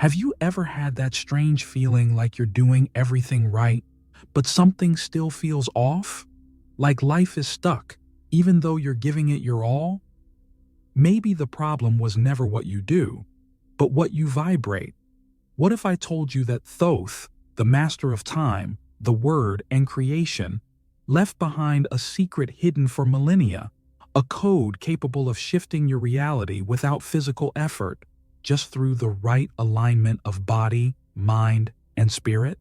Have you ever had that strange feeling like you're doing everything right, but something still feels off? Like life is stuck, even though you're giving it your all? Maybe the problem was never what you do, but what you vibrate. What if I told you that Thoth, the master of time, the word, and creation, left behind a secret hidden for millennia, a code capable of shifting your reality without physical effort, just through the right alignment of body, mind, and spirit?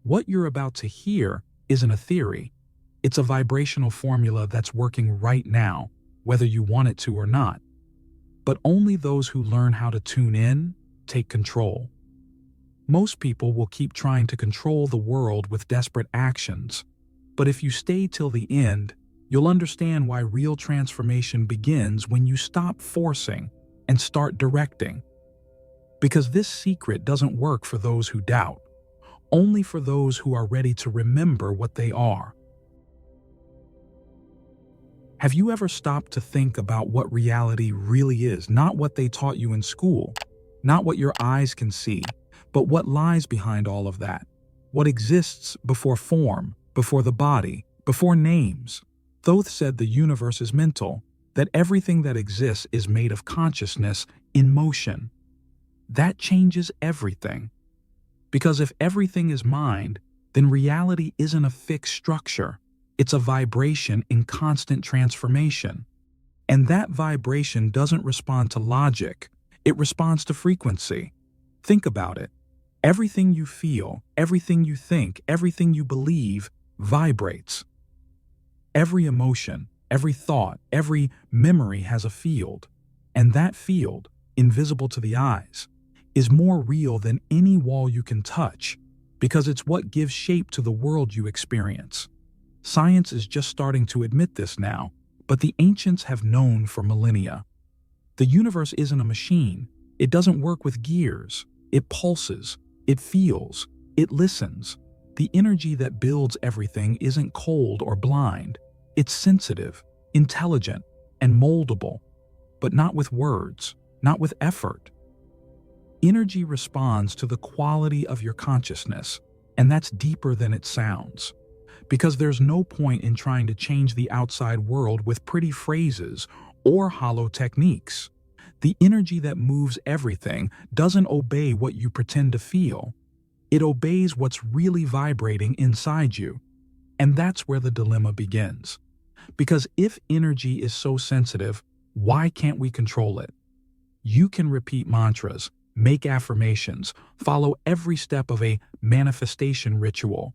What you're about to hear isn't a theory. It's a vibrational formula that's working right now, whether you want it to or not. But only those who learn how to tune in take control. Most people will keep trying to control the world with desperate actions. But if you stay till the end, you'll understand why real transformation begins when you stop forcing and start directing. Because this secret doesn't work for those who doubt, only for those who are ready to remember what they are. Have you ever stopped to think about what reality really is? Not what they taught you in school, not what your eyes can see, but what lies behind all of that. What exists before form, before the body, before names. Thoth said the universe is mental, that everything that exists is made of consciousness in motion. That changes everything. Because if everything is mind, then reality isn't a fixed structure. It's a vibration in constant transformation. And that vibration doesn't respond to logic, it responds to frequency. Think about it. Everything you feel, everything you think, everything you believe vibrates. Every emotion, every thought, every memory has a field. And that field, invisible to the eyes, is more real than any wall you can touch, because it's what gives shape to the world you experience. Science is just starting to admit this now, but the ancients have known for millennia. The universe isn't a machine. It doesn't work with gears. It pulses. It feels. It listens. The energy that builds everything isn't cold or blind. It's sensitive, intelligent, and moldable, but not with words, not with effort. Energy responds to the quality of your consciousness, and that's deeper than it sounds. Because there's no point in trying to change the outside world with pretty phrases or hollow techniques. The energy that moves everything doesn't obey what you pretend to feel. It obeys what's really vibrating inside you. And that's where the dilemma begins. Because if energy is so sensitive, why can't we control it? You can repeat mantras, make affirmations, follow every step of a manifestation ritual.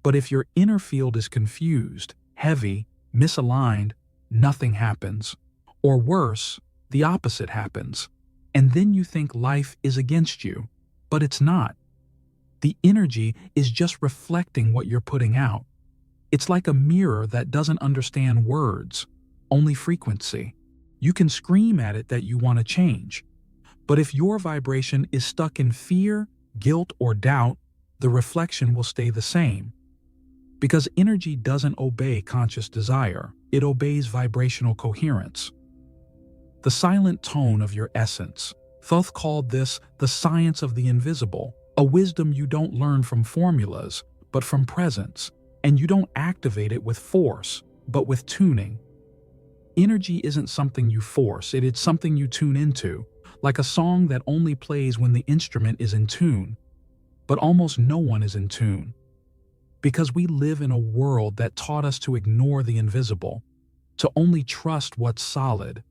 But if your inner field is confused, heavy, misaligned, nothing happens. Or worse, the opposite happens. And then you think life is against you, but it's not. The energy is just reflecting what you're putting out. It's like a mirror that doesn't understand words, only frequency. You can scream at it that you want to change. But if your vibration is stuck in fear, guilt, or doubt, the reflection will stay the same. Because energy doesn't obey conscious desire, it obeys vibrational coherence. The silent tone of your essence. Thoth called this the science of the invisible, a wisdom you don't learn from formulas, but from presence, and you don't activate it with force, but with tuning. Energy isn't something you force, it is something you tune into, like a song that only plays when the instrument is in tune. But almost no one is in tune. Because we live in a world that taught us to ignore the invisible, to only trust what's solid,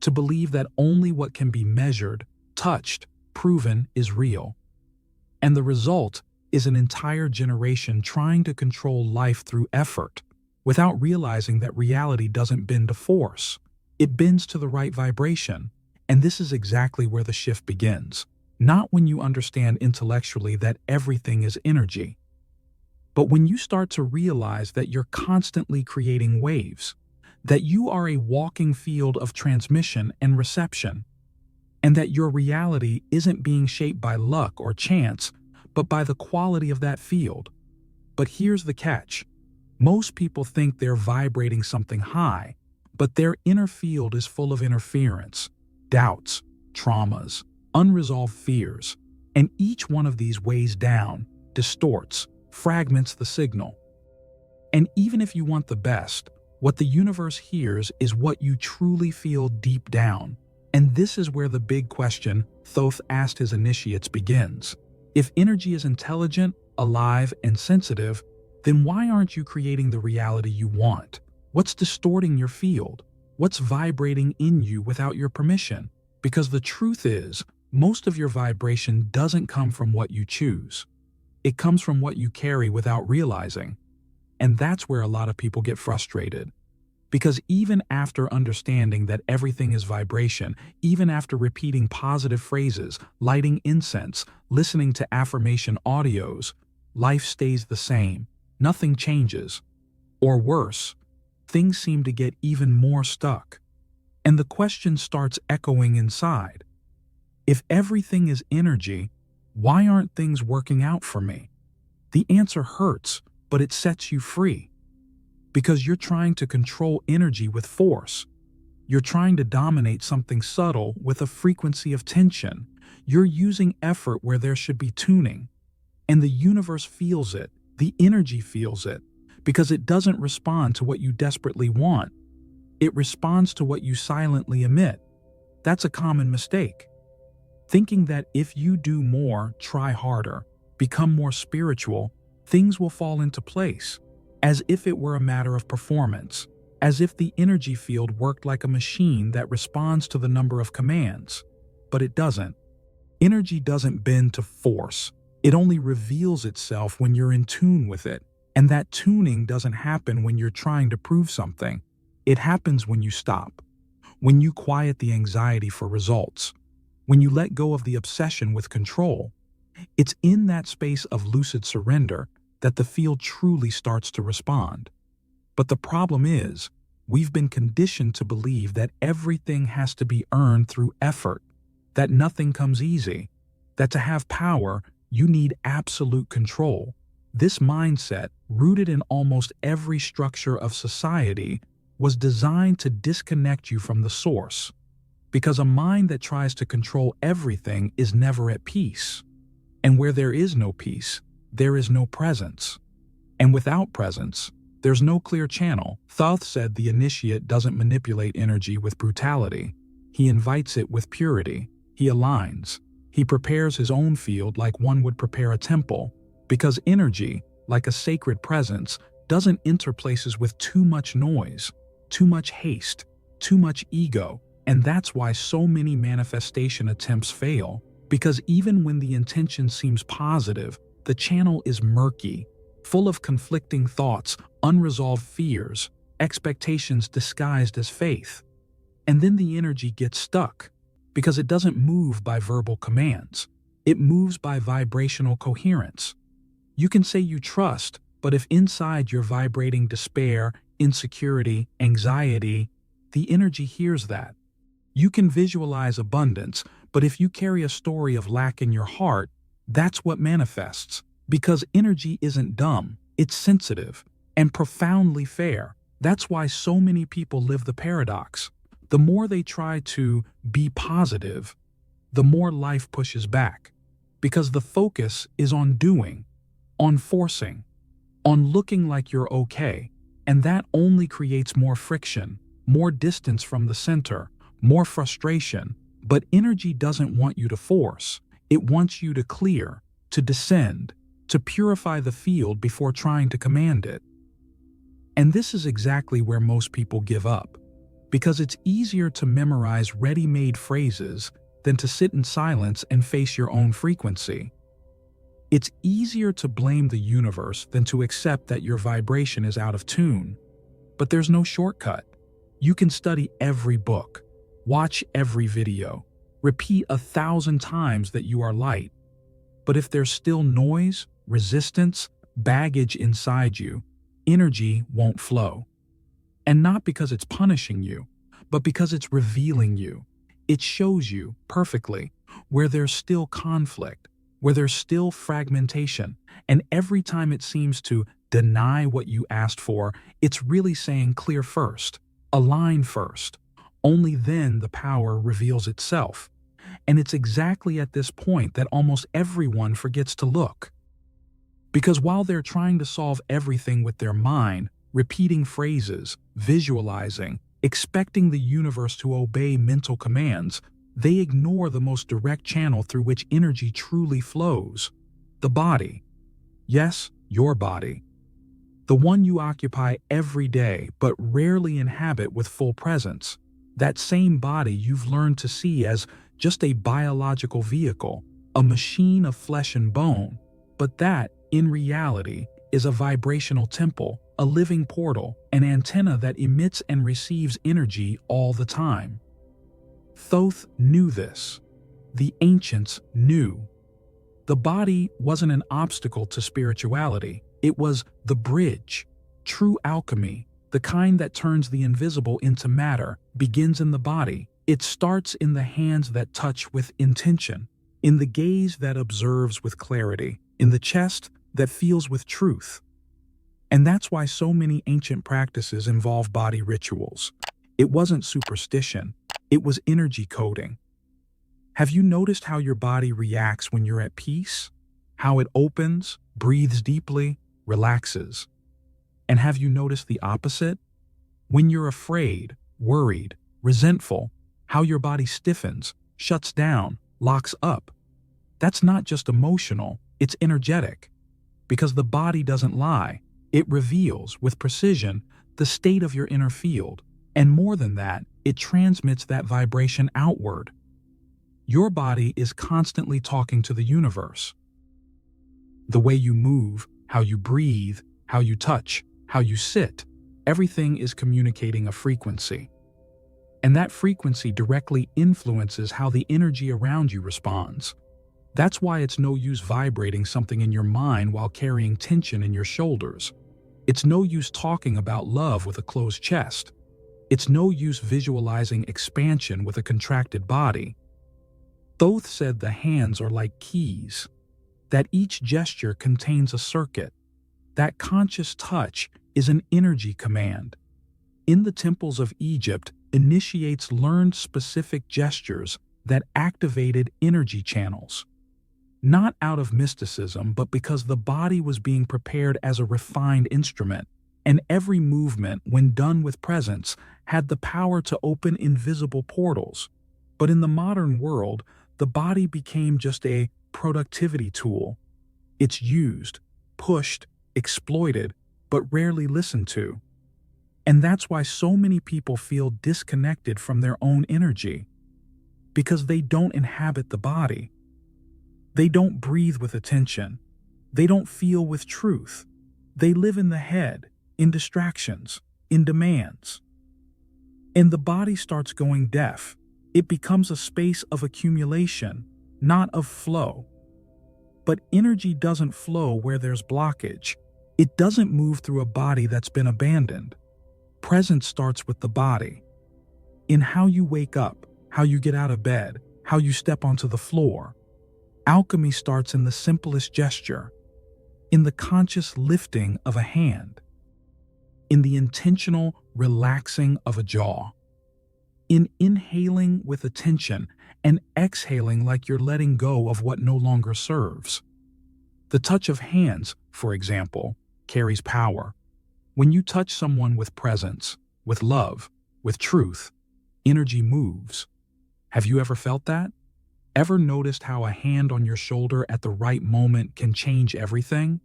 to believe that only what can be measured, touched, proven is real. And the result is an entire generation trying to control life through effort, without realizing that reality doesn't bend to force. It bends to the right vibration. And this is exactly where the shift begins. Not when you understand intellectually that everything is energy, but when you start to realize that you're constantly creating waves, that you are a walking field of transmission and reception, and that your reality isn't being shaped by luck or chance, but by the quality of that field. But here's the catch. Most people think they're vibrating something high, but their inner field is full of interference, doubts, traumas, unresolved fears. And each one of these weighs down, distorts, fragments the signal. And even if you want the best, what the universe hears is what you truly feel deep down. And this is where the big question Thoth asked his initiates begins. If energy is intelligent, alive, and sensitive, then why aren't you creating the reality you want? What's distorting your field? What's vibrating in you without your permission? Because the truth is, most of your vibration doesn't come from what you choose. It comes from what you carry without realizing. And that's where a lot of people get frustrated. Because even after understanding that everything is vibration, even after repeating positive phrases, lighting incense, listening to affirmation audios, life stays the same. Nothing changes. Or worse, things seem to get even more stuck. And the question starts echoing inside. If everything is energy, why aren't things working out for me? The answer hurts, but it sets you free. Because you're trying to control energy with force. You're trying to dominate something subtle with a frequency of tension. You're using effort where there should be tuning. And the universe feels it. The energy feels it. Because it doesn't respond to what you desperately want. It responds to what you silently emit. That's a common mistake. Thinking that if you do more, try harder, become more spiritual, things will fall into place. As if it were a matter of performance, as if the energy field worked like a machine that responds to the number of commands. But it doesn't. Energy doesn't bend to force. It only reveals itself when you're in tune with it. And that tuning doesn't happen when you're trying to prove something. It happens when you stop. When you quiet the anxiety for results. When you let go of the obsession with control. It's in that space of lucid surrender that the field truly starts to respond. But the problem is, we've been conditioned to believe that everything has to be earned through effort, that nothing comes easy, that to have power, you need absolute control. This mindset, rooted in almost every structure of society, was designed to disconnect you from the source. Because a mind that tries to control everything is never at peace. And where there is no peace, there is no presence. And without presence, there's no clear channel. Thoth said the initiate doesn't manipulate energy with brutality. He invites it with purity. He aligns. He prepares his own field like one would prepare a temple. Because energy, like a sacred presence, doesn't enter places with too much noise, too much haste, too much ego. And that's why so many manifestation attempts fail. Because even when the intention seems positive, the channel is murky, full of conflicting thoughts, unresolved fears, expectations disguised as faith. And then the energy gets stuck, because it doesn't move by verbal commands. It moves by vibrational coherence. You can say you trust, but if inside you're vibrating despair, insecurity, anxiety, the energy hears that. You can visualize abundance, but if you carry a story of lack in your heart, that's what manifests. Because energy isn't dumb, it's sensitive and profoundly fair. That's why so many people live the paradox. The more they try to be positive, the more life pushes back. Because the focus is on doing, on forcing, on looking like you're okay. And that only creates more friction, more distance from the center, more frustration. But energy doesn't want you to force. It wants you to clear, to descend, to purify the field before trying to command it. And this is exactly where most people give up. Because it's easier to memorize ready-made phrases than to sit in silence and face your own frequency. It's easier to blame the universe than to accept that your vibration is out of tune. But there's no shortcut. You can study every book, watch every video, repeat 1,000 times that you are light. But if there's still noise, resistance, baggage inside you, energy won't flow. And not because it's punishing you, but because it's revealing you. It shows you perfectly where there's still conflict, where there's still fragmentation. And every time it seems to deny what you asked for, it's really saying clear first, align first. Only then the power reveals itself. And it's exactly at this point that almost everyone forgets to look. Because while they're trying to solve everything with their mind, repeating phrases, visualizing, expecting the universe to obey mental commands, they ignore the most direct channel through which energy truly flows: the body. Yes, your body. The one you occupy every day but rarely inhabit with full presence. That same body you've learned to see as just a biological vehicle, a machine of flesh and bone, but that, in reality, is a vibrational temple, a living portal, an antenna that emits and receives energy all the time. Thoth knew this. The ancients knew. The body wasn't an obstacle to spirituality. It was the bridge. True alchemy, the kind that turns the invisible into matter, begins in the body. It starts in the hands that touch with intention, in the gaze that observes with clarity, in the chest that feels with truth. And that's why so many ancient practices involve body rituals. It wasn't superstition, it was energy coding. Have you noticed how your body reacts when you're at peace? How it opens, breathes deeply, relaxes? And have you noticed the opposite? When you're afraid, worried, resentful, how your body stiffens, shuts down, locks up? That's not just emotional, it's energetic. Because the body doesn't lie. It reveals, with precision, the state of your inner field. And more than that, it transmits that vibration outward. Your body is constantly talking to the universe. The way you move, how you breathe, how you touch, how you sit, everything is communicating a frequency. And that frequency directly influences how the energy around you responds. That's why it's no use vibrating something in your mind while carrying tension in your shoulders. It's no use talking about love with a closed chest. It's no use visualizing expansion with a contracted body. Thoth said the hands are like keys, that each gesture contains a circuit. That conscious touch is an energy command. In the temples of Egypt, initiates learned specific gestures that activated energy channels. Not out of mysticism, but because the body was being prepared as a refined instrument, and every movement, when done with presence, had the power to open invisible portals. But in the modern world, the body became just a productivity tool. It's used, pushed, exploited, but rarely listened to. And that's why so many people feel disconnected from their own energy. Because they don't inhabit the body. They don't breathe with attention. They don't feel with truth. They live in the head, in distractions, in demands. And the body starts going deaf. It becomes a space of accumulation, not of flow. But energy doesn't flow where there's blockage. It doesn't move through a body that's been abandoned. Presence starts with the body. In how you wake up, how you get out of bed, how you step onto the floor. Alchemy starts in the simplest gesture, in the conscious lifting of a hand, in the intentional relaxing of a jaw, in inhaling with attention and exhaling like you're letting go of what no longer serves. The touch of hands, for example, carries power. When you touch someone with presence, with love, with truth, energy moves. Have you ever felt that? Ever noticed how a hand on your shoulder at the right moment can change everything?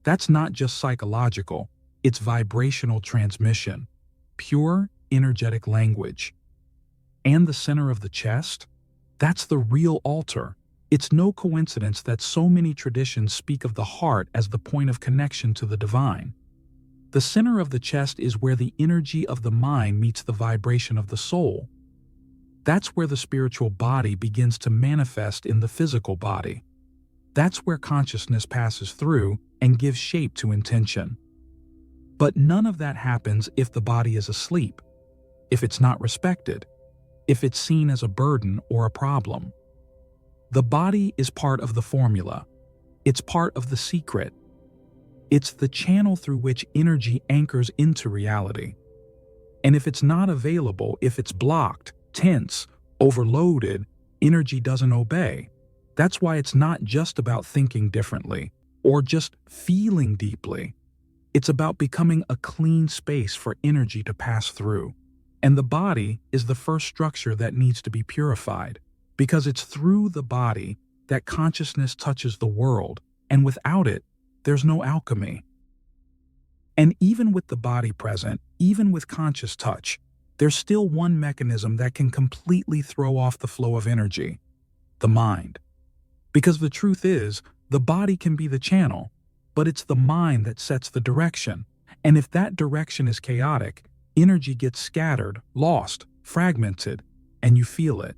That's not just psychological, it's vibrational transmission, pure energetic language. And the center of the chest? That's the real altar. It's no coincidence that so many traditions speak of the heart as the point of connection to the divine. The center of the chest is where the energy of the mind meets the vibration of the soul. That's where the spiritual body begins to manifest in the physical body. That's where consciousness passes through and gives shape to intention. But none of that happens if the body is asleep, if it's not respected, if it's seen as a burden or a problem. The body is part of the formula. It's part of the secret. It's the channel through which energy anchors into reality. And if it's not available, if it's blocked, tense, overloaded, energy doesn't obey. That's why it's not just about thinking differently or just feeling deeply. It's about becoming a clean space for energy to pass through. And the body is the first structure that needs to be purified, because it's through the body that consciousness touches the world, and without it, there's no alchemy. And even with the body present, even with conscious touch, there's still one mechanism that can completely throw off the flow of energy: the mind. Because the truth is, the body can be the channel, but it's the mind that sets the direction. And if that direction is chaotic, energy gets scattered, lost, fragmented, and you feel it.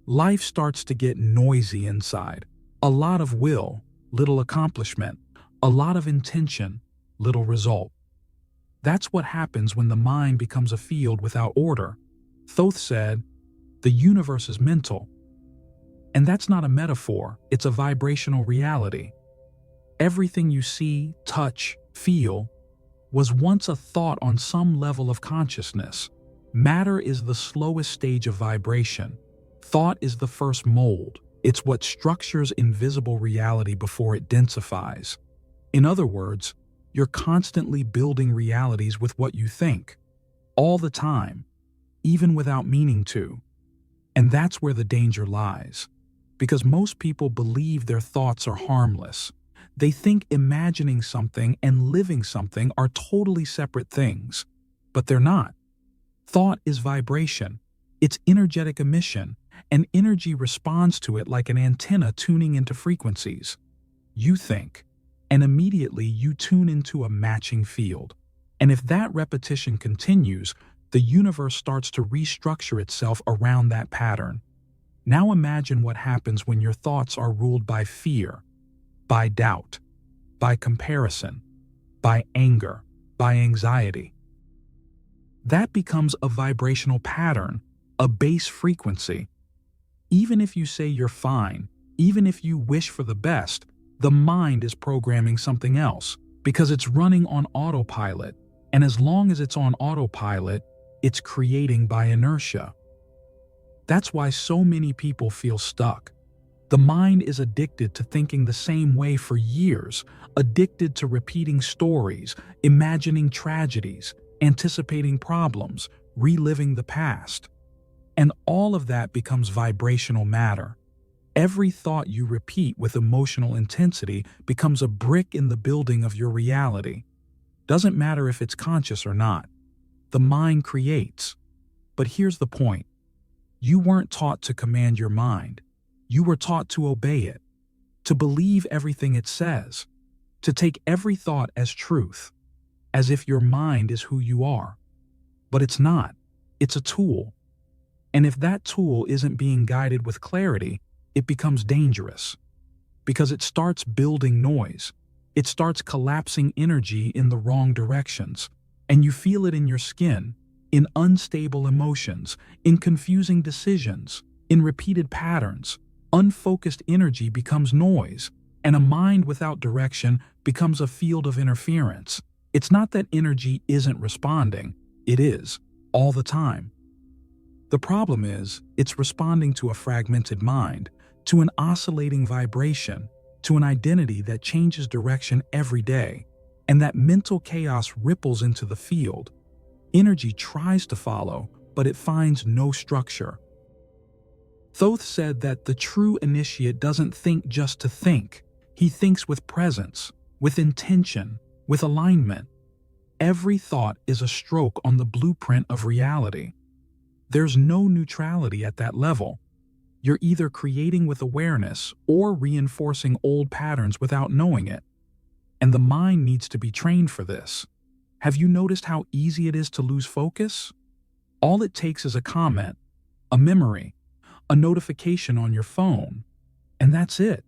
Life starts to get noisy inside. A lot of will, little accomplishment. A lot of intention, little result. That's what happens when the mind becomes a field without order. Thoth said, "The universe is mental." And that's not a metaphor, it's a vibrational reality. Everything you see, touch, feel was once a thought on some level of consciousness. Matter is the slowest stage of vibration. Thought is the first mold. It's what structures invisible reality before it densifies. In other words, you're constantly building realities with what you think, all the time, even without meaning to. And that's where the danger lies. Because most people believe their thoughts are harmless. They think imagining something and living something are totally separate things. But they're not. Thought is vibration. It's energetic emission, and energy responds to it like an antenna tuning into frequencies. You think, and immediately you tune into a matching field. And if that repetition continues, the universe starts to restructure itself around that pattern. Now imagine what happens when your thoughts are ruled by fear, by doubt, by comparison, by anger, by anxiety. That becomes a vibrational pattern, a base frequency. Even if you say you're fine, even if you wish for the best, the mind is programming something else because it's running on autopilot. And as long as it's on autopilot, it's creating by inertia. That's why so many people feel stuck. The mind is addicted to thinking the same way for years, addicted to repeating stories, imagining tragedies, anticipating problems, reliving the past. And all of that becomes vibrational matter. Every thought you repeat with emotional intensity becomes a brick in the building of your reality. Doesn't matter if it's conscious or not. The mind creates. But here's the point. You weren't taught to command your mind. You were taught to obey it, to believe everything it says, to take every thought as truth, as if your mind is who you are. But it's not. It's a tool. And if that tool isn't being guided with clarity, it becomes dangerous. Because it starts building noise. It starts collapsing energy in the wrong directions. And you feel it in your skin, in unstable emotions, in confusing decisions, in repeated patterns. Unfocused energy becomes noise, and a mind without direction becomes a field of interference. It's not that energy isn't responding. It is, all the time. The problem is, it's responding to a fragmented mind, to an oscillating vibration, to an identity that changes direction every day. And that mental chaos ripples into the field. Energy tries to follow, but it finds no structure. Thoth said that the true initiate doesn't think just to think. He thinks with presence, with intention, with alignment. Every thought is a stroke on the blueprint of reality. There's no neutrality at that level. You're either creating with awareness or reinforcing old patterns without knowing it. And the mind needs to be trained for this. Have you noticed how easy it is to lose focus? All it takes is a comment, a memory, a notification on your phone, and that's it.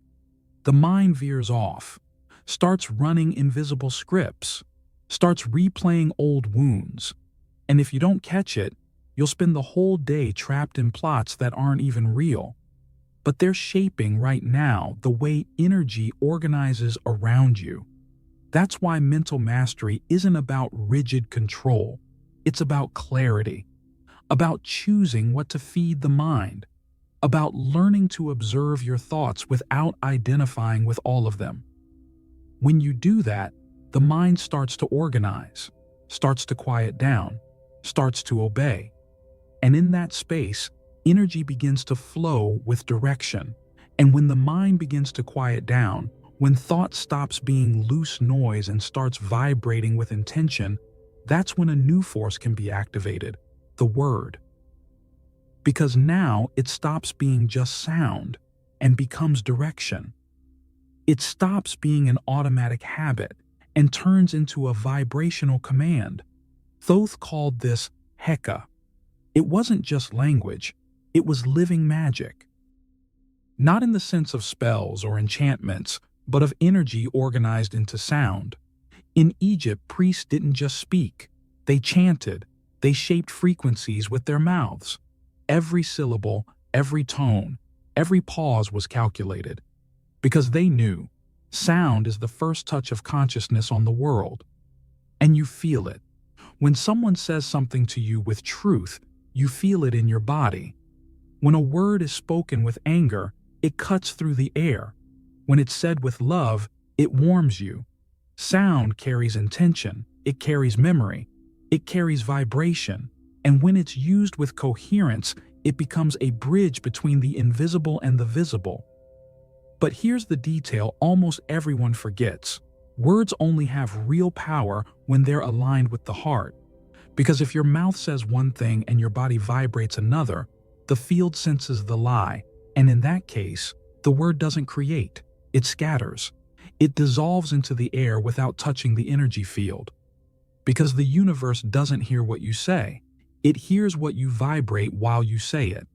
The mind veers off, starts running invisible scripts, starts replaying old wounds. And if you don't catch it, you'll spend the whole day trapped in plots that aren't even real. But they're shaping right now the way energy organizes around you. That's why mental mastery isn't about rigid control. It's about clarity, about choosing what to feed the mind, about learning to observe your thoughts without identifying with all of them. When you do that, the mind starts to organize, starts to quiet down, starts to obey. And in that space, energy begins to flow with direction. And when the mind begins to quiet down, when thought stops being loose noise and starts vibrating with intention, that's when a new force can be activated, the word. Because now it stops being just sound and becomes direction. It stops being an automatic habit and turns into a vibrational command. Thoth called this Heka. It wasn't just language, it was living magic. Not in the sense of spells or enchantments, but of energy organized into sound. In Egypt, priests didn't just speak, they chanted, they shaped frequencies with their mouths. Every syllable, every tone, every pause was calculated. Because they knew, sound is the first touch of consciousness on the world. And you feel it. When someone says something to you with truth, you feel it in your body. When a word is spoken with anger, it cuts through the air. When it's said with love, it warms you. Sound carries intention, it carries memory, it carries vibration, and when it's used with coherence, it becomes a bridge between the invisible and the visible. But here's the detail almost everyone forgets. Words only have real power when they're aligned with the heart. Because if your mouth says one thing and your body vibrates another, the field senses the lie, and in that case, the word doesn't create, it scatters. It dissolves into the air without touching the energy field. Because the universe doesn't hear what you say, it hears what you vibrate while you say it.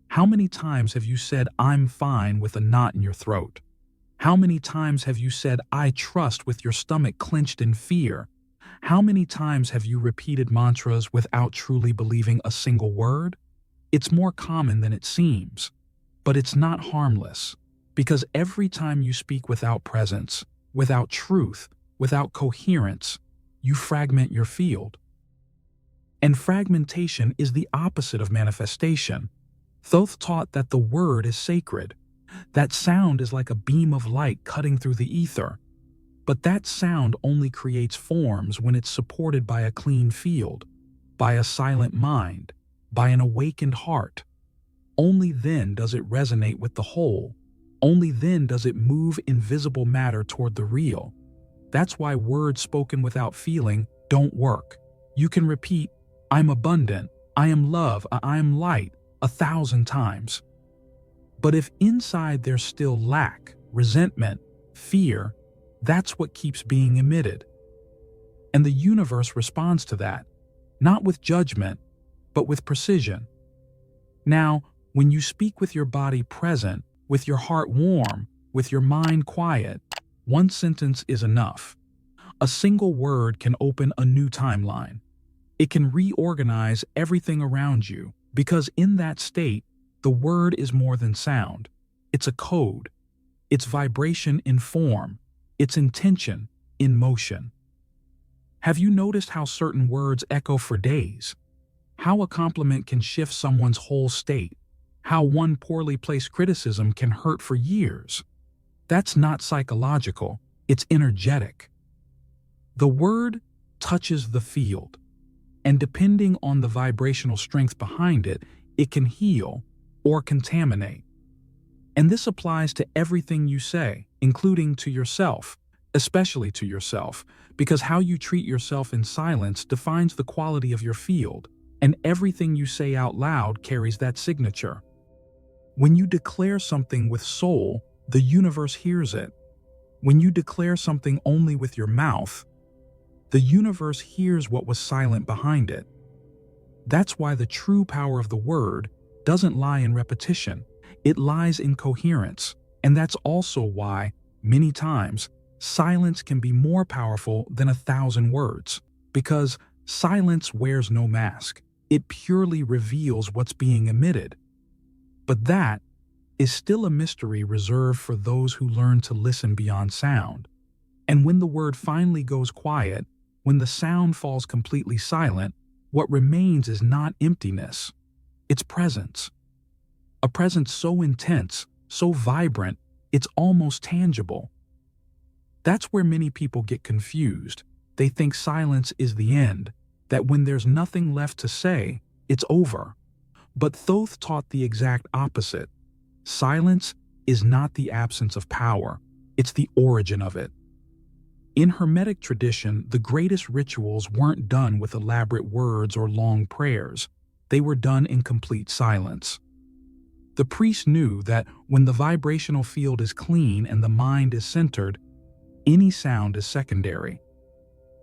How many times have you said, "I'm fine" with a knot in your throat? How many times have you said, "I trust" with your stomach clenched in fear? How many times have you repeated mantras without truly believing a single word? It's more common than it seems. But it's not harmless. Because every time you speak without presence, without truth, without coherence, you fragment your field. And fragmentation is the opposite of manifestation. Thoth taught that the word is sacred, that sound is like a beam of light cutting through the ether. But that sound only creates forms when it's supported by a clean field, by a silent mind, by an awakened heart. Only then does it resonate with the whole. Only then does it move invisible matter toward the real. That's why words spoken without feeling don't work. You can repeat, "I'm abundant," "I am love," "I am light," 1,000 times. But if inside there's still lack, resentment, fear, that's what keeps being emitted. And the universe responds to that, not with judgment, but with precision. Now, when you speak with your body present, with your heart warm, with your mind quiet, one sentence is enough. A single word can open a new timeline. It can reorganize everything around you, because in that state, the word is more than sound. It's a code. It's vibration in form. It's intention in motion. Have you noticed how certain words echo for days? How a compliment can shift someone's whole state? How one poorly placed criticism can hurt for years? That's not psychological, it's energetic. The word touches the field, and depending on the vibrational strength behind it, it can heal or contaminate. And this applies to everything you say, including to yourself, especially to yourself, because how you treat yourself in silence defines the quality of your field, and everything you say out loud carries that signature. When you declare something with soul, the universe hears it. When you declare something only with your mouth, the universe hears what was silent behind it. That's why the true power of the word doesn't lie in repetition, it lies in coherence. And that's also why, many times, silence can be more powerful than 1,000 words, because silence wears no mask. It purely reveals what's being emitted. But that is still a mystery reserved for those who learn to listen beyond sound. And when the word finally goes quiet, when the sound falls completely silent, what remains is not emptiness, it's presence. A presence so intense, so vibrant, it's almost tangible. That's where many people get confused. They think silence is the end, that when there's nothing left to say, it's over. But Thoth taught the exact opposite. Silence is not the absence of power, it's the origin of it. In Hermetic tradition, the greatest rituals weren't done with elaborate words or long prayers. They were done in complete silence. The priest knew that when the vibrational field is clean and the mind is centered, any sound is secondary.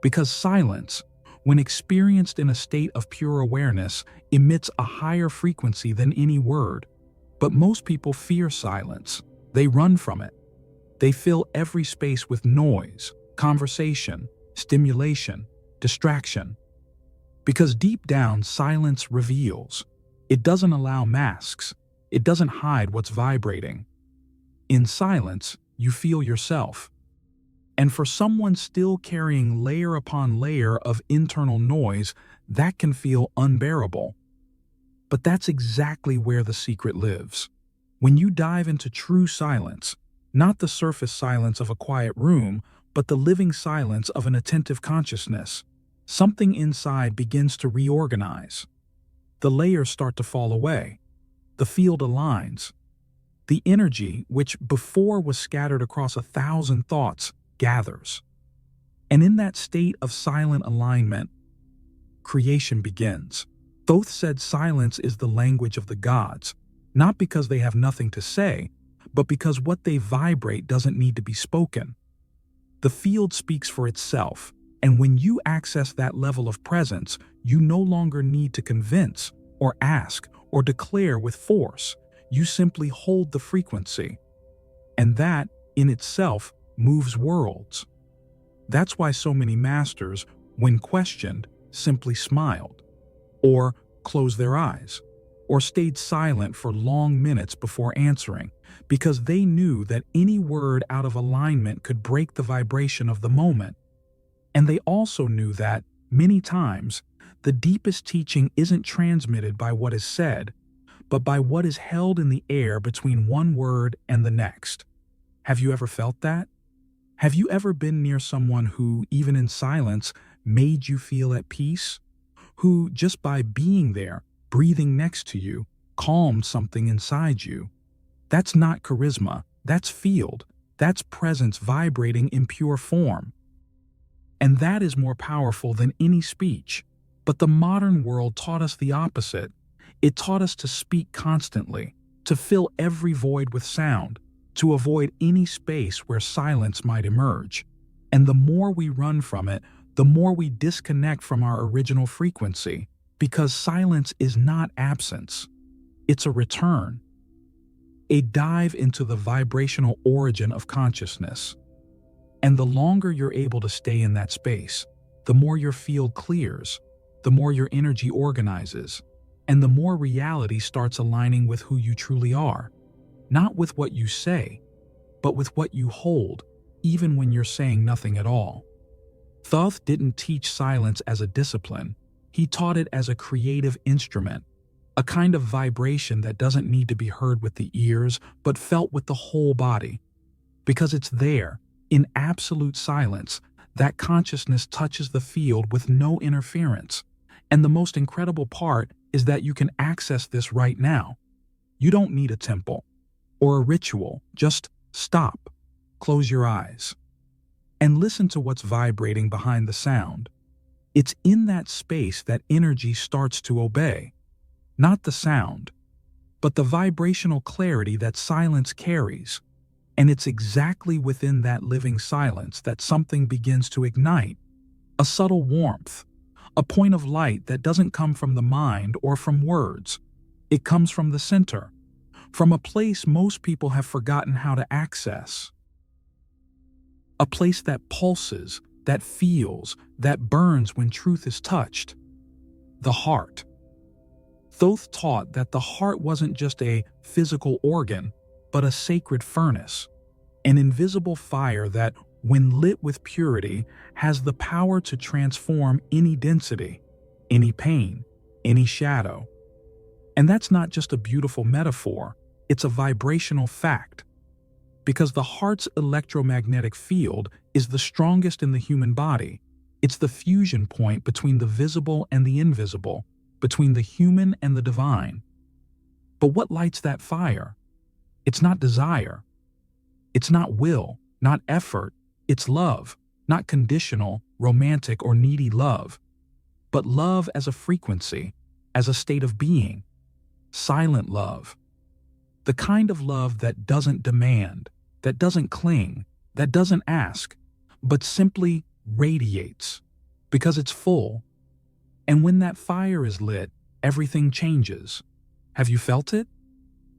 Because silence, when experienced in a state of pure awareness, emits a higher frequency than any word. But most people fear silence. They run from it. They fill every space with noise, conversation, stimulation, distraction. Because deep down, silence reveals. It doesn't allow masks. It doesn't hide what's vibrating. In silence, you feel yourself. And for someone still carrying layer upon layer of internal noise, that can feel unbearable. But that's exactly where the secret lives. When you dive into true silence, not the surface silence of a quiet room, but the living silence of an attentive consciousness, something inside begins to reorganize. The layers start to fall away. The field aligns. The energy, which before was scattered across 1,000 thoughts, gathers. And in that state of silent alignment, creation begins. Thoth said silence is the language of the gods, not because they have nothing to say, but because what they vibrate doesn't need to be spoken. The field speaks for itself, and when you access that level of presence, you no longer need to convince, or ask, or declare with force. You simply hold the frequency. And that, in itself, moves worlds. That's why so many masters, when questioned, simply smiled, or closed their eyes, or stayed silent for long minutes before answering, because they knew that any word out of alignment could break the vibration of the moment. And they also knew that, many times, the deepest teaching isn't transmitted by what is said, but by what is held in the air between one word and the next. Have you ever felt that? Have you ever been near someone who, even in silence, made you feel at peace? Who, just by being there, breathing next to you, calmed something inside you? That's not charisma, that's field, that's presence vibrating in pure form. And that is more powerful than any speech. But the modern world taught us the opposite. It taught us to speak constantly, to fill every void with sound, to avoid any space where silence might emerge. And the more we run from it, the more we disconnect from our original frequency, because silence is not absence. It's a return. A dive into the vibrational origin of consciousness. And the longer you're able to stay in that space, the more your field clears, the more your energy organizes, and the more reality starts aligning with who you truly are. Not with what you say, but with what you hold, even when you're saying nothing at all. Thoth didn't teach silence as a discipline. He taught it as a creative instrument, a kind of vibration that doesn't need to be heard with the ears, but felt with the whole body. Because it's there, in absolute silence, that consciousness touches the field with no interference. And the most incredible part is that you can access this right now. You don't need a temple or a ritual. Just stop, close your eyes, and listen to what's vibrating behind the sound. It's in that space that energy starts to obey. Not the sound, but the vibrational clarity that silence carries. And it's exactly within that living silence that something begins to ignite. A subtle warmth, a point of light that doesn't come from the mind or from words. It comes from the center, from a place most people have forgotten how to access. A place that pulses, that feels, that burns when truth is touched. The heart. Thoth taught that the heart wasn't just a physical organ, but a sacred furnace, an invisible fire that, when lit with purity, has the power to transform any density, any pain, any shadow. And that's not just a beautiful metaphor, it's a vibrational fact. Because the heart's electromagnetic field is the strongest in the human body. It's the fusion point between the visible and the invisible, between the human and the divine. But what lights that fire? It's not desire. It's not will, not effort. It's love, not conditional, romantic, or needy love, but love as a frequency, as a state of being. Silent love. The kind of love that doesn't demand, that doesn't cling, that doesn't ask, but simply radiates, because it's full. And when that fire is lit, everything changes. Have you felt it?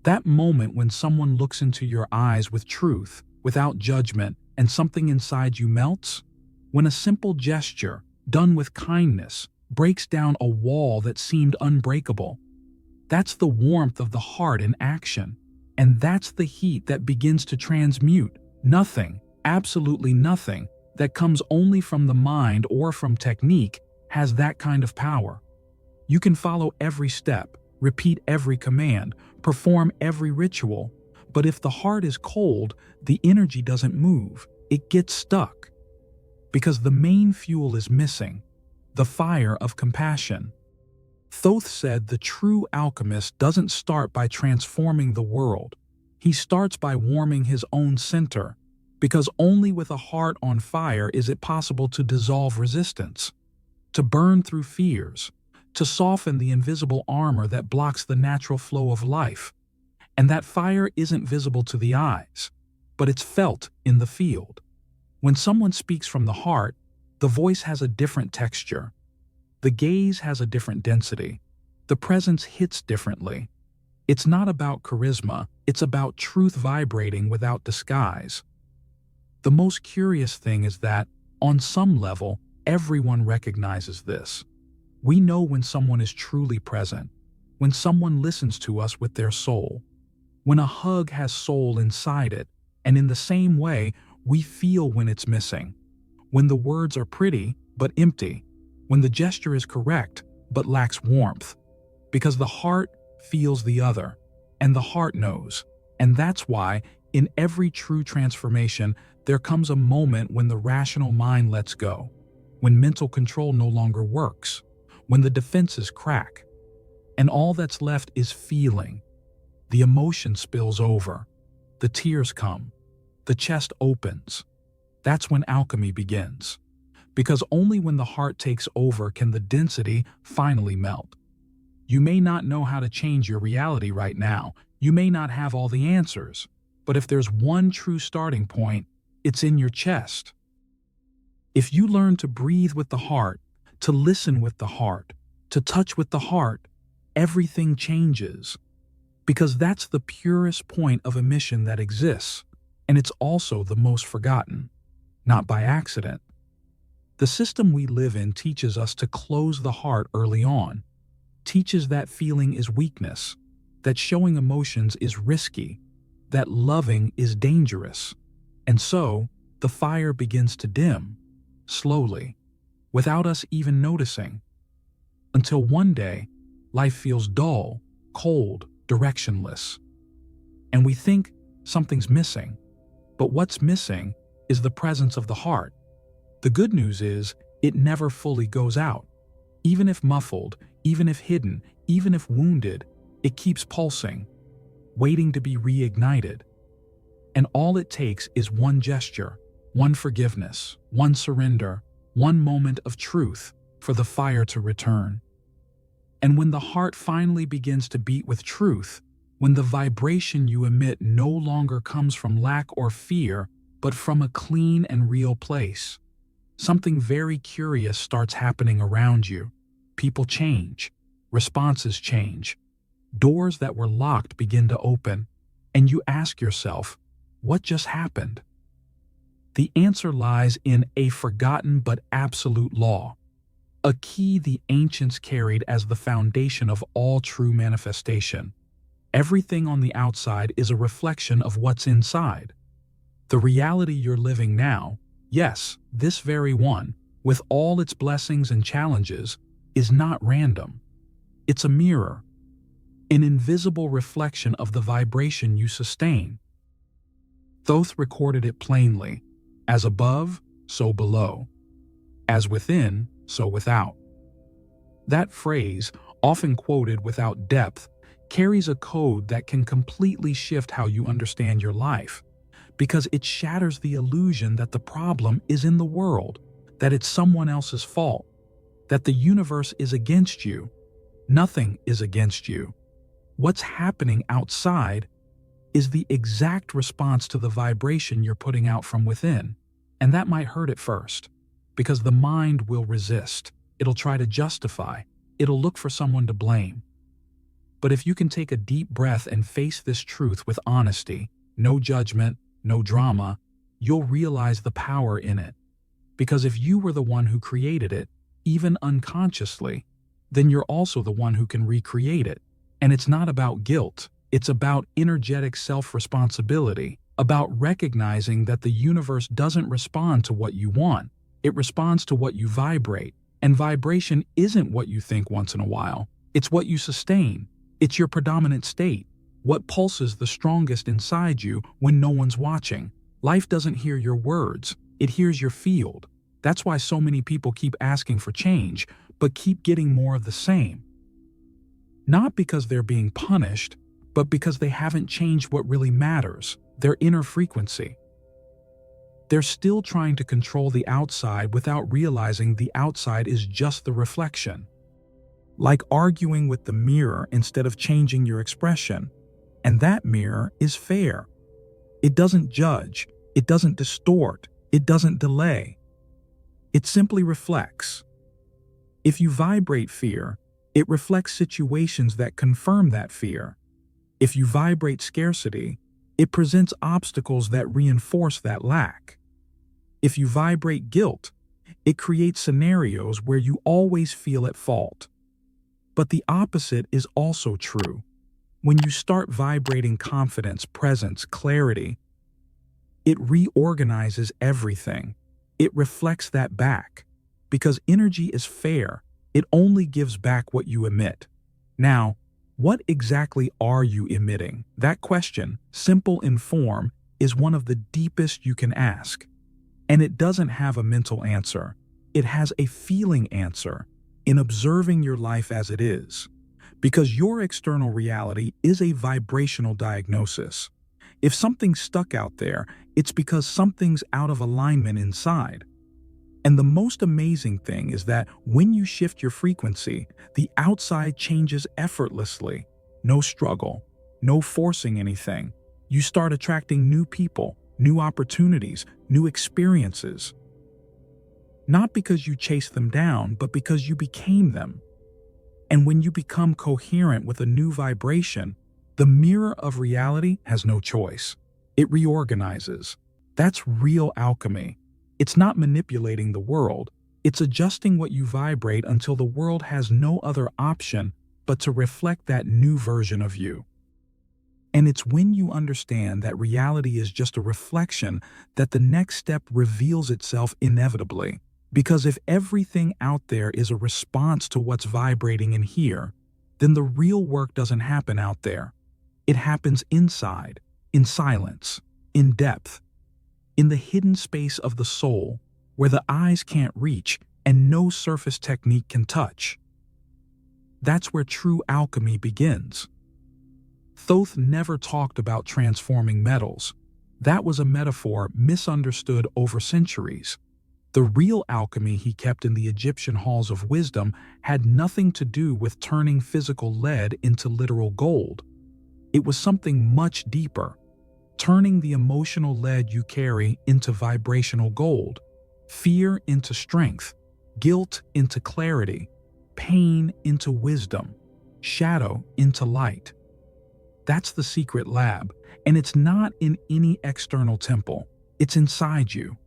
That moment when someone looks into your eyes with truth, without judgment, and something inside you melts? When a simple gesture, done with kindness, breaks down a wall that seemed unbreakable? That's the warmth of the heart in action. And that's the heat that begins to transmute. Nothing, absolutely nothing, that comes only from the mind or from technique has that kind of power. You can follow every step, repeat every command, perform every ritual, but if the heart is cold, the energy doesn't move. It gets stuck. Because the main fuel is missing, the fire of compassion. Thoth said the true alchemist doesn't start by transforming the world. He starts by warming his own center, because only with a heart on fire is it possible to dissolve resistance, to burn through fears, to soften the invisible armor that blocks the natural flow of life. And that fire isn't visible to the eyes, but it's felt in the field. When someone speaks from the heart, the voice has a different texture. The gaze has a different density. The presence hits differently. It's not about charisma, it's about truth vibrating without disguise. The most curious thing is that, on some level, everyone recognizes this. We know when someone is truly present, when someone listens to us with their soul, when a hug has soul inside it, and in the same way, we feel when it's missing, when the words are pretty but empty, when the gesture is correct but lacks warmth, because the heart feels the other, and the heart knows. And that's why, in every true transformation, there comes a moment when the rational mind lets go, when mental control no longer works, when the defenses crack, and all that's left is feeling. The emotion spills over, the tears come, the chest opens. That's when alchemy begins. Because only when the heart takes over can the density finally melt. You may not know how to change your reality right now. You may not have all the answers. But if there's one true starting point, it's in your chest. If you learn to breathe with the heart, to listen with the heart, to touch with the heart, everything changes. Because that's the purest point of emission that exists, and it's also the most forgotten. Not by accident. The system we live in teaches us to close the heart early on, teaches that feeling is weakness, that showing emotions is risky, that loving is dangerous. And so, the fire begins to dim, slowly, without us even noticing. Until one day, life feels dull, cold, directionless. And we think something's missing. But what's missing is the presence of the heart. The good news is, it never fully goes out. Even if muffled, even if hidden, even if wounded, it keeps pulsing, waiting to be reignited. And all it takes is one gesture, one forgiveness, one surrender, one moment of truth for the fire to return. And when the heart finally begins to beat with truth, when the vibration you emit no longer comes from lack or fear, but from a clean and real place, something very curious starts happening around you. People change, responses change, doors that were locked begin to open, and you ask yourself, what just happened? The answer lies in a forgotten but absolute law, a key the ancients carried as the foundation of all true manifestation. Everything on the outside is a reflection of what's inside. The reality you're living now, yes, this very one, with all its blessings and challenges, is not random. It's a mirror. an invisible reflection of the vibration you sustain. Thoth recorded it plainly, as above, so below, as within, so without. That phrase, often quoted without depth, carries a code that can completely shift how you understand your life, because it shatters the illusion that the problem is in the world, that it's someone else's fault, that the universe is against you. Nothing is against you. What's happening outside is the exact response to the vibration you're putting out from within. And that might hurt at first, because the mind will resist. It'll try to justify. It'll look for someone to blame. But if you can take a deep breath and face this truth with honesty, no judgment, no drama, you'll realize the power in it. Because if you were the one who created it, even unconsciously, then you're also the one who can recreate it. And it's not about guilt. It's about energetic self-responsibility, about recognizing that the universe doesn't respond to what you want. It responds to what you vibrate. And vibration isn't what you think once in a while. It's what you sustain. It's your predominant state. What pulses the strongest inside you when no one's watching. Life doesn't hear your words. It hears your field. That's why so many people keep asking for change, but keep getting more of the same. Not because they're being punished, but because they haven't changed what really matters, their inner frequency. They're still trying to control the outside without realizing the outside is just the reflection. Like arguing with the mirror instead of changing your expression. And that mirror is fair. It doesn't judge. It doesn't distort. It doesn't delay. It simply reflects. If you vibrate fear, it reflects situations that confirm that fear. If you vibrate scarcity, it presents obstacles that reinforce that lack. If you vibrate guilt, it creates scenarios where you always feel at fault. But the opposite is also true. When you start vibrating confidence, presence, clarity, it reorganizes everything. It reflects that back. Because energy is fair, it only gives back what you emit. Now, what exactly are you emitting? That question, simple in form, is one of the deepest you can ask. And it doesn't have a mental answer. It has a feeling answer in observing your life as it is. Because your external reality is a vibrational diagnosis. If something's stuck out there, it's because something's out of alignment inside. And the most amazing thing is that when you shift your frequency, the outside changes effortlessly. No struggle, no forcing anything. You start attracting new people, new opportunities, new experiences. Not because you chased them down, but because you became them. And when you become coherent with a new vibration, the mirror of reality has no choice. It reorganizes. That's real alchemy. It's not manipulating the world. It's adjusting what you vibrate until the world has no other option but to reflect that new version of you. And it's when you understand that reality is just a reflection that the next step reveals itself inevitably. Because if everything out there is a response to what's vibrating in here, then the real work doesn't happen out there. It happens inside, in silence, in depth, in the hidden space of the soul, where the eyes can't reach and no surface technique can touch. That's where true alchemy begins. Thoth never talked about transforming metals. That was a metaphor misunderstood over centuries. The real alchemy he kept in the Egyptian halls of wisdom had nothing to do with turning physical lead into literal gold. It was something much deeper, turning the emotional lead you carry into vibrational gold, fear into strength, guilt into clarity, pain into wisdom, shadow into light. That's the secret lab, and it's not in any external temple. It's inside you.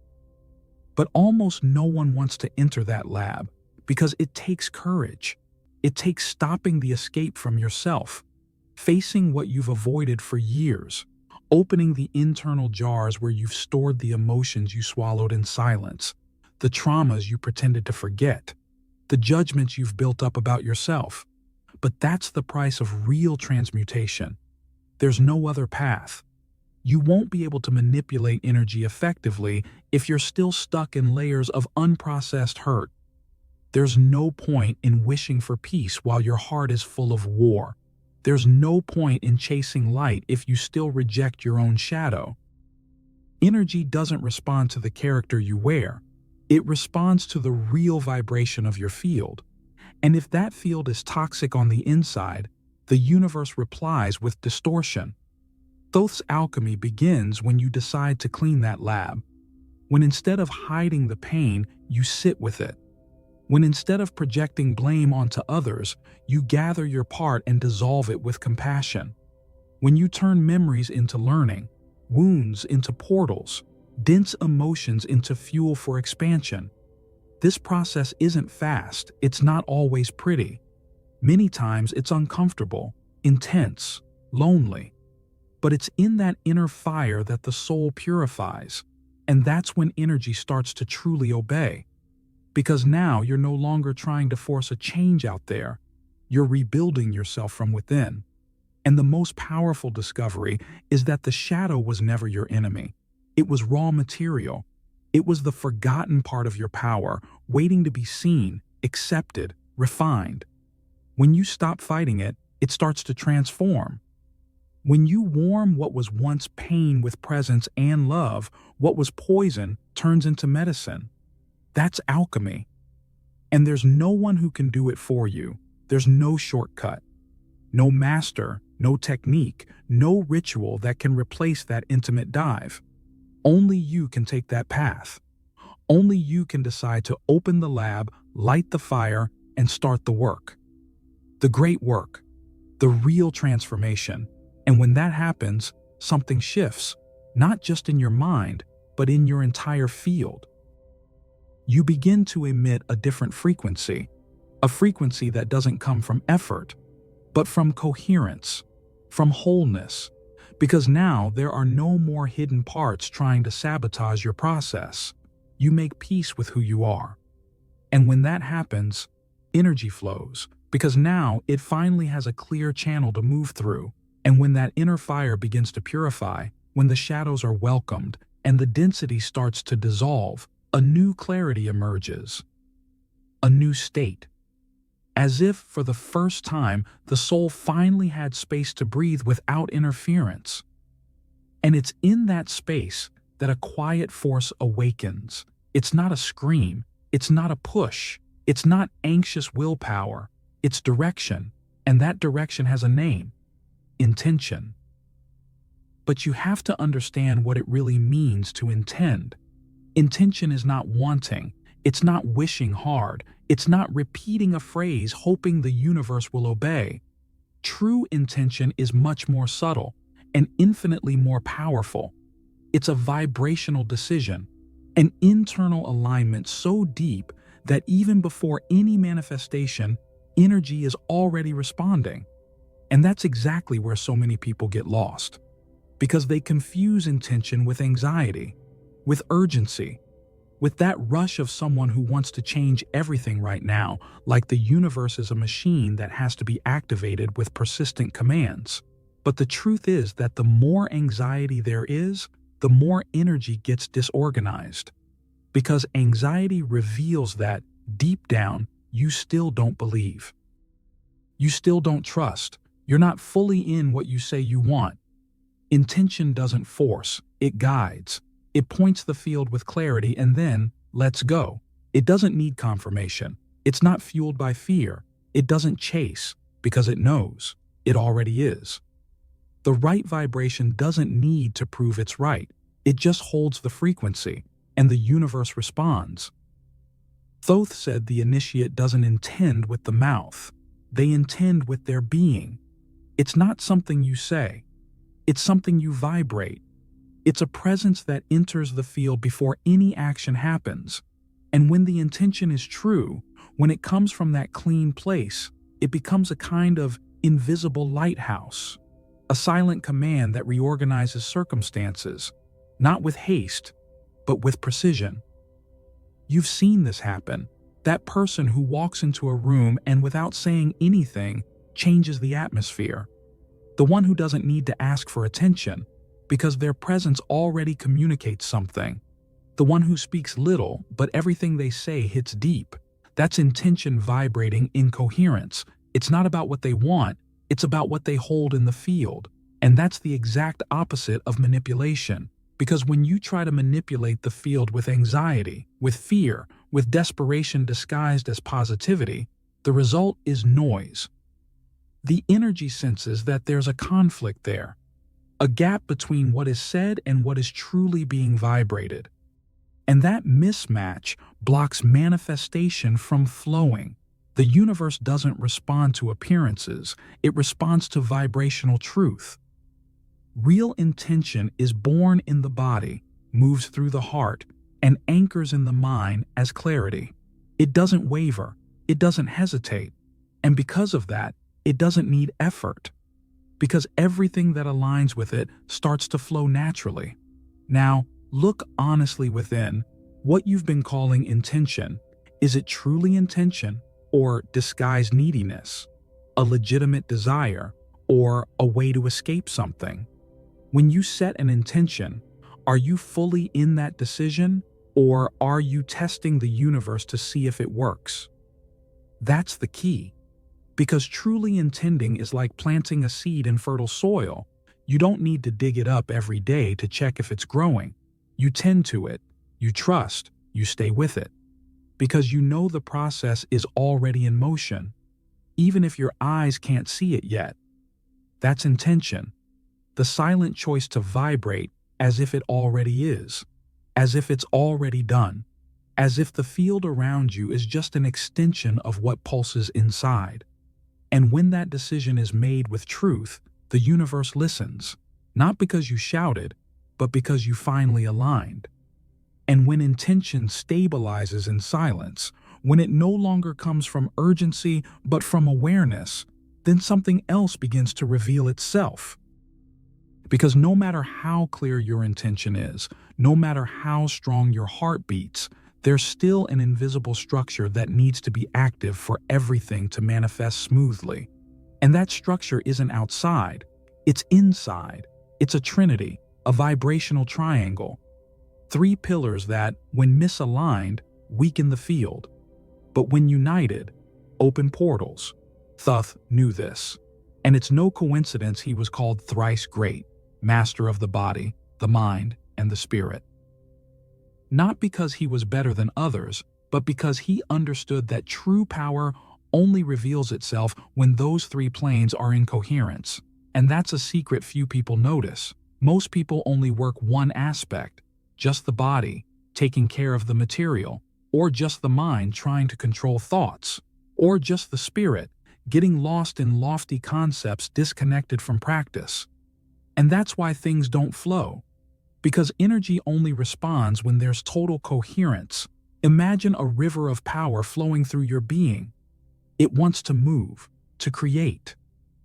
But almost no one wants to enter that lab because it takes courage. It takes stopping the escape from yourself, facing what you've avoided for years, opening the internal jars where you've stored the emotions you swallowed in silence, the traumas you pretended to forget, the judgments you've built up about yourself. but that's the price of real transmutation. There's no other path. You won't be able to manipulate energy effectively if you're still stuck in layers of unprocessed hurt. There's no point in wishing for peace while your heart is full of war. There's no point in chasing light if you still reject your own shadow. Energy doesn't respond to the character you wear. It responds to the real vibration of your field. And if that field is toxic on the inside, the universe replies with distortion. Thoth's alchemy begins when you decide to clean that lab. When instead of hiding the pain, you sit with it. When instead of projecting blame onto others, you gather your part and dissolve it with compassion. When you turn memories into learning, wounds into portals, dense emotions into fuel for expansion. This process isn't fast, it's not always pretty. Many times it's uncomfortable, intense, lonely. But it's in that inner fire that the soul purifies, and that's when energy starts to truly obey. Because now you're no longer trying to force a change out there, you're rebuilding yourself from within. And the most powerful discovery is that the shadow was never your enemy. It was raw material. It was the forgotten part of your power, waiting to be seen, accepted, refined. When you stop fighting it, it starts to transform. When you warm what was once pain with presence and love, what was poison turns into medicine. That's alchemy. And there's no one who can do it for you. There's no shortcut. No master, no technique, no ritual that can replace that intimate dive. Only you can take that path. Only you can decide to open the lab, light the fire, and start the work. The great work. The real transformation. And when that happens, something shifts, not just in your mind, but in your entire field. You begin to emit a different frequency, a frequency that doesn't come from effort, but from coherence, from wholeness, because now there are no more hidden parts trying to sabotage your process. You make peace with who you are. And when that happens, energy flows, because now it finally has a clear channel to move through. And when that inner fire begins to purify, when the shadows are welcomed and the density starts to dissolve, a new clarity emerges. A new state. As if, for the first time, the soul finally had space to breathe without interference. And it's in that space that a quiet force awakens. It's not a scream. It's not a push. It's not anxious willpower. It's direction. And that direction has a name. Intention. But you have to understand what it really means to intend. Intention is not wanting. It's not wishing hard. It's not repeating a phrase hoping the universe will obey. True intention is much more subtle and infinitely more powerful. It's a vibrational decision, an internal alignment so deep that even before any manifestation, energy is already responding. And that's exactly where so many people get lost, because they confuse intention with anxiety, with urgency, with that rush of someone who wants to change everything right now, like the universe is a machine that has to be activated with persistent commands. But the truth is that the more anxiety there is, the more energy gets disorganized. Because anxiety reveals that, deep down, you still don't believe. You still don't trust. You're not fully in what you say you want. Intention doesn't force, it guides. It points the field with clarity and then lets go. It doesn't need confirmation. It's not fueled by fear. It doesn't chase because it knows. It already is. The right vibration doesn't need to prove it's right. It just holds the frequency, and the universe responds. Thoth said the initiate doesn't intend with the mouth. They intend with their being. It's not something you say. It's something you vibrate. It's a presence that enters the field before any action happens. And when the intention is true, when it comes from that clean place, it becomes a kind of invisible lighthouse, a silent command that reorganizes circumstances, not with haste, but with precision. You've seen this happen. That person who walks into a room and without saying anything, changes the atmosphere. The one who doesn't need to ask for attention, because their presence already communicates something. The one who speaks little, but everything they say hits deep. That's intention vibrating in coherence. It's not about what they want, it's about what they hold in the field. And that's the exact opposite of manipulation. Because when you try to manipulate the field with anxiety, with fear, with desperation disguised as positivity, the result is noise. The energy senses that there's a conflict there, a gap between what is said and what is truly being vibrated. And that mismatch blocks manifestation from flowing. The universe doesn't respond to appearances, it responds to vibrational truth. Real intention is born in the body, moves through the heart, and anchors in the mind as clarity. It doesn't waver, it doesn't hesitate, and because of that, it doesn't need effort. Because everything that aligns with it starts to flow naturally. Now, look honestly within. What you've been calling intention, is it truly intention or disguised neediness, a legitimate desire, or a way to escape something? When you set an intention, are you fully in that decision, or are you testing the universe to see if it works? That's the key. Because truly intending is like planting a seed in fertile soil. You don't need to dig it up every day to check if it's growing. You tend to it, you trust, you stay with it. Because you know the process is already in motion, even if your eyes can't see it yet. That's intention. The silent choice to vibrate as if it already is, as if it's already done, as if the field around you is just an extension of what pulses inside. And when that decision is made with truth, the universe listens, not because you shouted, but because you finally aligned. And when intention stabilizes in silence, when it no longer comes from urgency but from awareness, then something else begins to reveal itself. Because no matter how clear your intention is, no matter how strong your heart beats, there's still an invisible structure that needs to be active for everything to manifest smoothly. And that structure isn't outside, it's inside. It's a trinity, a vibrational triangle. 3 pillars that, when misaligned, weaken the field, but when united, open portals. Thoth knew this, and it's no coincidence he was called thrice great, master of the body, the mind, and the spirit. Not because he was better than others, but because he understood that true power only reveals itself when those 3 planes are in coherence. And that's a secret few people notice. Most people only work one aspect, just the body, taking care of the material, or just the mind trying to control thoughts, or just the spirit, getting lost in lofty concepts disconnected from practice. And that's why things don't flow. Because energy only responds when there's total coherence. Imagine a river of power flowing through your being. It wants to move, to create,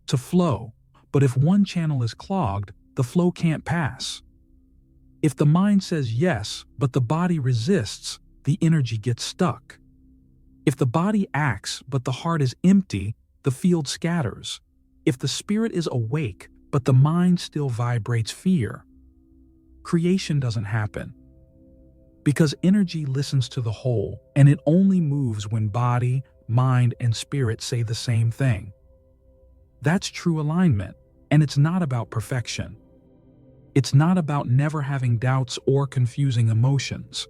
to flow. But if one channel is clogged, the flow can't pass. If the mind says yes, but the body resists, the energy gets stuck. If the body acts, but the heart is empty, the field scatters. If the spirit is awake, but the mind still vibrates fear, creation doesn't happen. Because energy listens to the whole, and it only moves when body, mind, and spirit say the same thing. That's true alignment, and it's not about perfection. It's not about never having doubts or confusing emotions.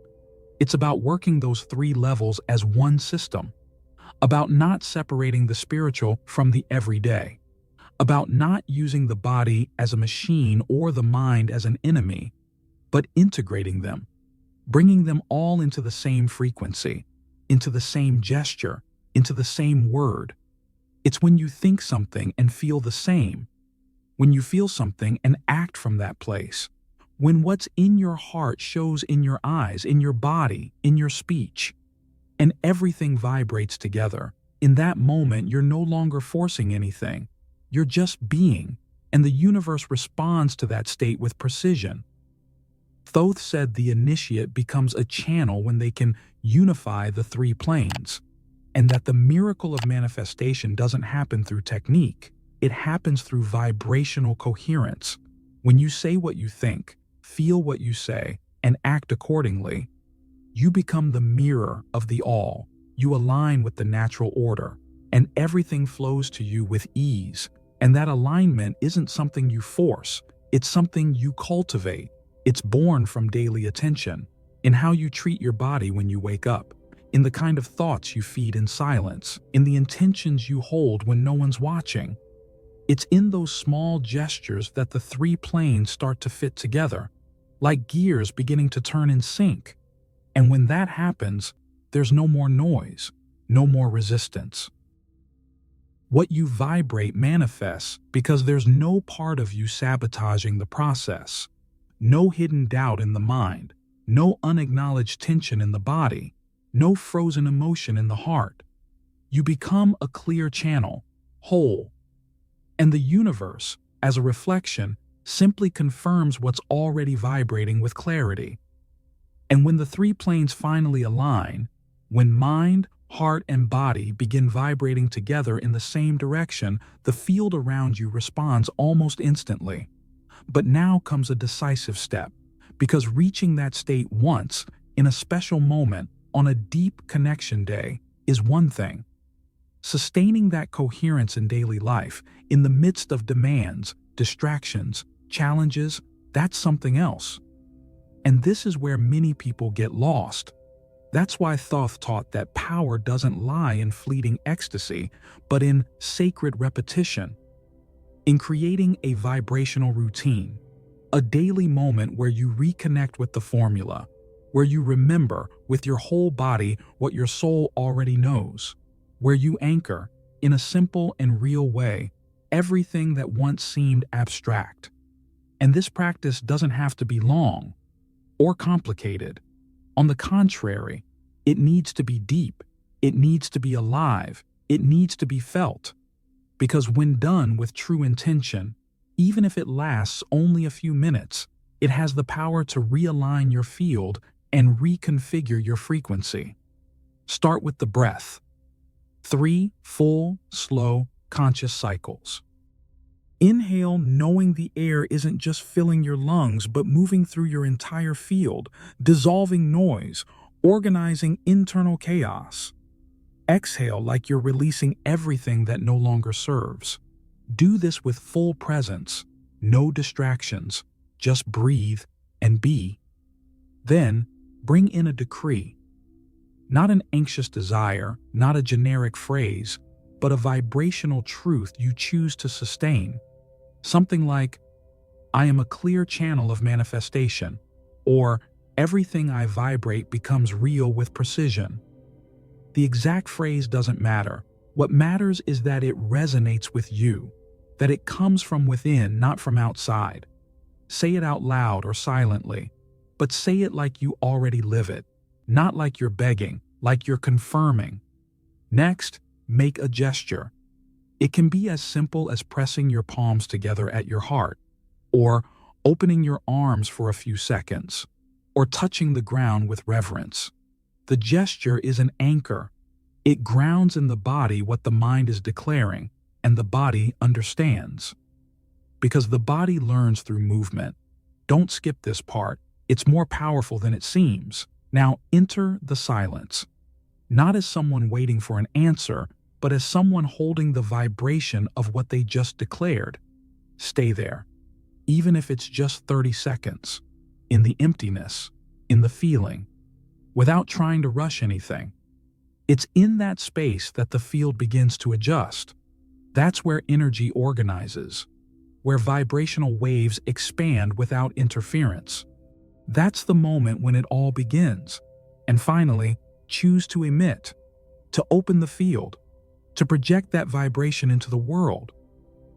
It's about working those 3 levels as one system, about not separating the spiritual from the everyday, about not using the body as a machine or the mind as an enemy, but integrating them, bringing them all into the same frequency, into the same gesture, into the same word. It's when you think something and feel the same, when you feel something and act from that place, when what's in your heart shows in your eyes, in your body, in your speech, and everything vibrates together. In that moment, you're no longer forcing anything. You're just being, and the universe responds to that state with precision. Thoth said the initiate becomes a channel when they can unify the 3 planes. and that the miracle of manifestation doesn't happen through technique. It happens through vibrational coherence. When you say what you think, feel what you say, and act accordingly, you become the mirror of the all. You align with the natural order, and everything flows to you with ease. And that alignment isn't something you force, it's something you cultivate. It's born from daily attention, in how you treat your body when you wake up, in the kind of thoughts you feed in silence, in the intentions you hold when no one's watching. It's in those small gestures that the three planes start to fit together, like gears beginning to turn in sync. And when that happens, there's no more noise, no more resistance. What you vibrate manifests because there's no part of you sabotaging the process. No hidden doubt in the mind, no unacknowledged tension in the body, no frozen emotion in the heart. You become a clear channel, whole. And the universe, as a reflection, simply confirms what's already vibrating with clarity. And when the three planes finally align, when mind, heart, and body begin vibrating together in the same direction, the field around you responds almost instantly. But now comes a decisive step, because reaching that state once, in a special moment, on a deep connection day, is one thing. Sustaining that coherence in daily life, in the midst of demands, distractions, challenges, that's something else. And this is where many people get lost. That's why Thoth taught that power doesn't lie in fleeting ecstasy, but in sacred repetition, in creating a vibrational routine, a daily moment where you reconnect with the formula, where you remember with your whole body what your soul already knows, where you anchor, in a simple and real way, everything that once seemed abstract. And this practice doesn't have to be long or complicated. On the contrary, it needs to be deep, it needs to be alive, it needs to be felt. Because when done with true intention, even if it lasts only a few minutes, it has the power to realign your field and reconfigure your frequency. Start with the breath. 3 full, slow, conscious cycles. Inhale, knowing the air isn't just filling your lungs, but moving through your entire field, dissolving noise, organizing internal chaos. Exhale like you're releasing everything that no longer serves. Do this with full presence, no distractions, just breathe and be. Then, bring in a decree. Not an anxious desire, not a generic phrase, but a vibrational truth you choose to sustain. Something like, I am a clear channel of manifestation, or everything I vibrate becomes real with precision. The exact phrase doesn't matter. What matters is that it resonates with you, that it comes from within, not from outside. Say it out loud or silently, but say it like you already live it, not like you're begging, like you're confirming. Next, make a gesture. It can be as simple as pressing your palms together at your heart, or opening your arms for a few seconds, or touching the ground with reverence. The gesture is an anchor. It grounds in the body what the mind is declaring, and the body understands. Because the body learns through movement. Don't skip this part. It's more powerful than it seems. Now enter the silence. Not as someone waiting for an answer, but as someone holding the vibration of what they just declared. Stay there, even if it's just 30 seconds, in the emptiness, in the feeling, without trying to rush anything. It's in that space that the field begins to adjust. That's where energy organizes, where vibrational waves expand without interference. That's the moment when it all begins. And finally, choose to emit, to open the field, to project that vibration into the world.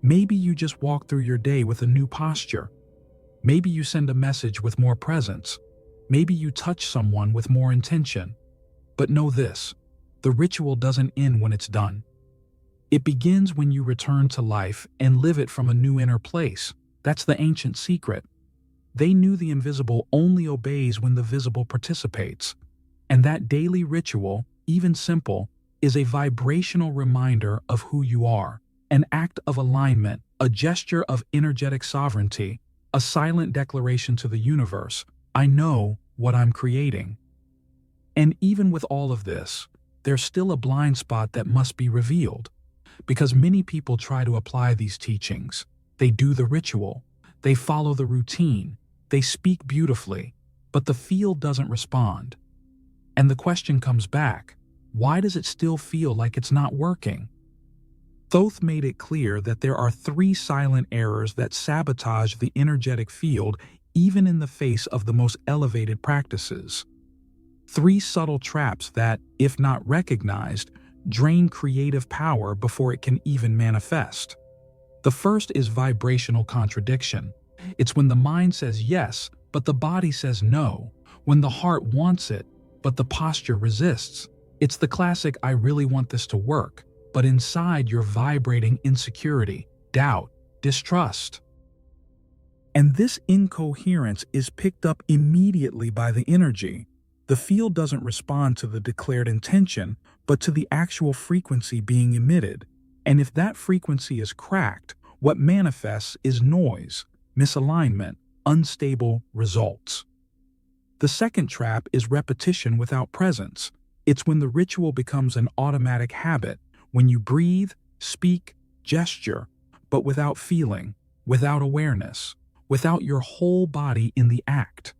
Maybe you just walk through your day with a new posture. Maybe you send a message with more presence. Maybe you touch someone with more intention. But know this, the ritual doesn't end when it's done. It begins when you return to life and live it from a new inner place. That's the ancient secret. They knew the invisible only obeys when the visible participates. And that daily ritual, even simple, is a vibrational reminder of who you are, an act of alignment, a gesture of energetic sovereignty, a silent declaration to the universe, I know what I'm creating. And even with all of this, there's still a blind spot that must be revealed, because many people try to apply these teachings. They do the ritual, they follow the routine, they speak beautifully, but the field doesn't respond. And the question comes back, why does it still feel like it's not working? Thoth made it clear that there are 3 silent errors that sabotage the energetic field even in the face of the most elevated practices. 3 subtle traps that, if not recognized, drain creative power before it can even manifest. The first is vibrational contradiction. It's when the mind says yes, but the body says no, when the heart wants it, but the posture resists. It's the classic I really want this to work, but inside you're vibrating insecurity, doubt, distrust. And this incoherence is picked up immediately by the energy. The field doesn't respond to the declared intention, but to the actual frequency being emitted. And if that frequency is cracked, what manifests is noise, misalignment, unstable results. The second trap is repetition without presence. It's when the ritual becomes an automatic habit, when you breathe, speak, gesture, but without feeling, without awareness, without your whole body in the act.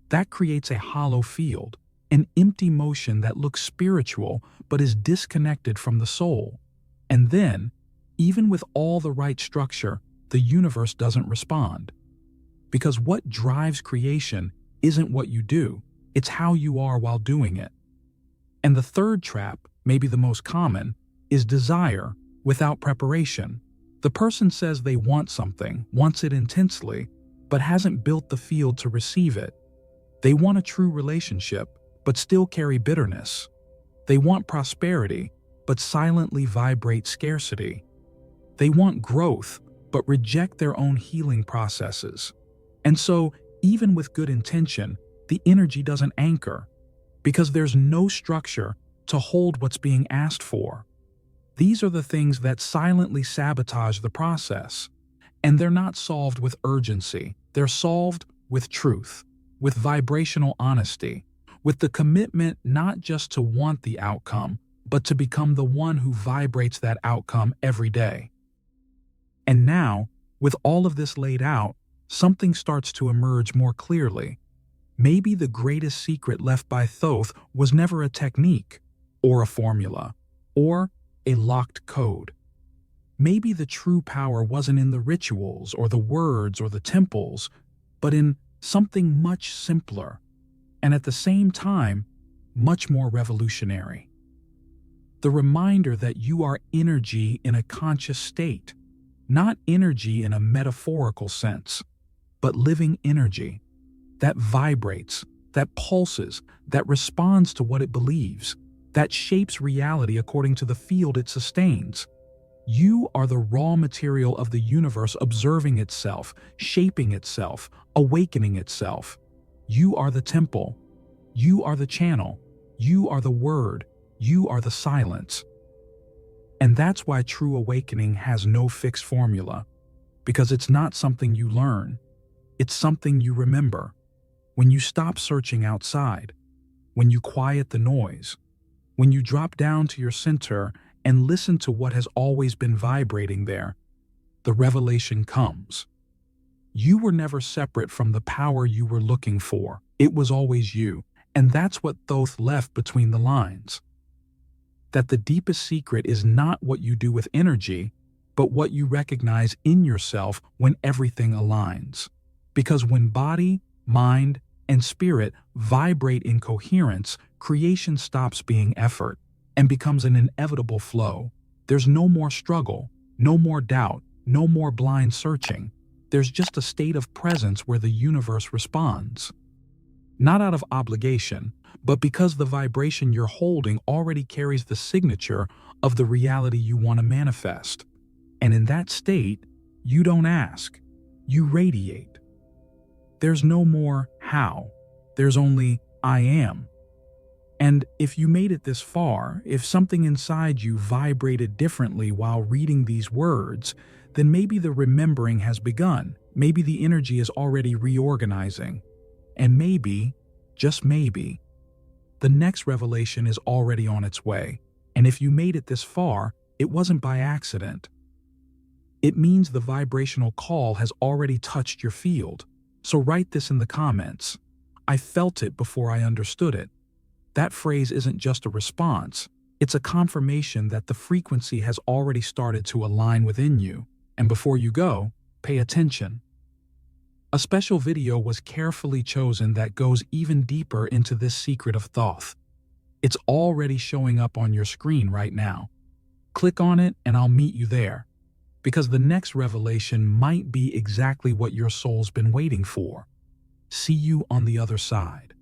That creates a hollow field, an empty motion that looks spiritual but is disconnected from the soul. And then, even with all the right structure, the universe doesn't respond. Because what drives creation isn't what you do, it's how you are while doing it. And the third trap, maybe the most common, is desire without preparation. The person says they want something, wants it intensely, but hasn't built the field to receive it. They want a true relationship, but still carry bitterness. They want prosperity, but silently vibrate scarcity. They want growth, but reject their own healing processes. And so, even with good intention, the energy doesn't anchor, because there's no structure to hold what's being asked for. These are the things that silently sabotage the process, and they're not solved with urgency. They're solved with truth, with vibrational honesty, with the commitment not just to want the outcome, but to become the one who vibrates that outcome every day. And now, with all of this laid out, something starts to emerge more clearly. Maybe the greatest secret left by Thoth was never a technique, or a formula, or a locked code. Maybe the true power wasn't in the rituals or the words or the temples, but in something much simpler, and at the same time, much more revolutionary. The reminder that you are energy in a conscious state, not energy in a metaphorical sense, but living energy that vibrates, that pulses, that responds to what it believes, that shapes reality according to the field it sustains. You are the raw material of the universe observing itself, shaping itself, awakening itself. You are the temple. You are the channel. You are the word. You are the silence. And that's why true awakening has no fixed formula, because it's not something you learn. It's something you remember. When you stop searching outside, when you quiet the noise, when you drop down to your center and listen to what has always been vibrating there, the revelation comes. You were never separate from the power you were looking for. It was always you, and that's what Thoth left between the lines. That the deepest secret is not what you do with energy, but what you recognize in yourself when everything aligns. Because when body, mind, and spirit vibrate in coherence, creation stops being effort and becomes an inevitable flow. There's no more struggle, no more doubt, no more blind searching. There's just a state of presence where the universe responds. Not out of obligation, but because the vibration you're holding already carries the signature of the reality you want to manifest. And in that state, you don't ask, you radiate. There's no more how, there's only I am. And if you made it this far, if something inside you vibrated differently while reading these words, then maybe the remembering has begun. Maybe the energy is already reorganizing. And maybe, just maybe, the next revelation is already on its way. And if you made it this far, it wasn't by accident. It means the vibrational call has already touched your field. So write this in the comments. I felt it before I understood it. That phrase isn't just a response. It's a confirmation that the frequency has already started to align within you. And before you go, pay attention. A special video was carefully chosen that goes even deeper into this secret of Thoth. It's already showing up on your screen right now. Click on it and I'll meet you there. Because the next revelation might be exactly what your soul's been waiting for. See you on the other side.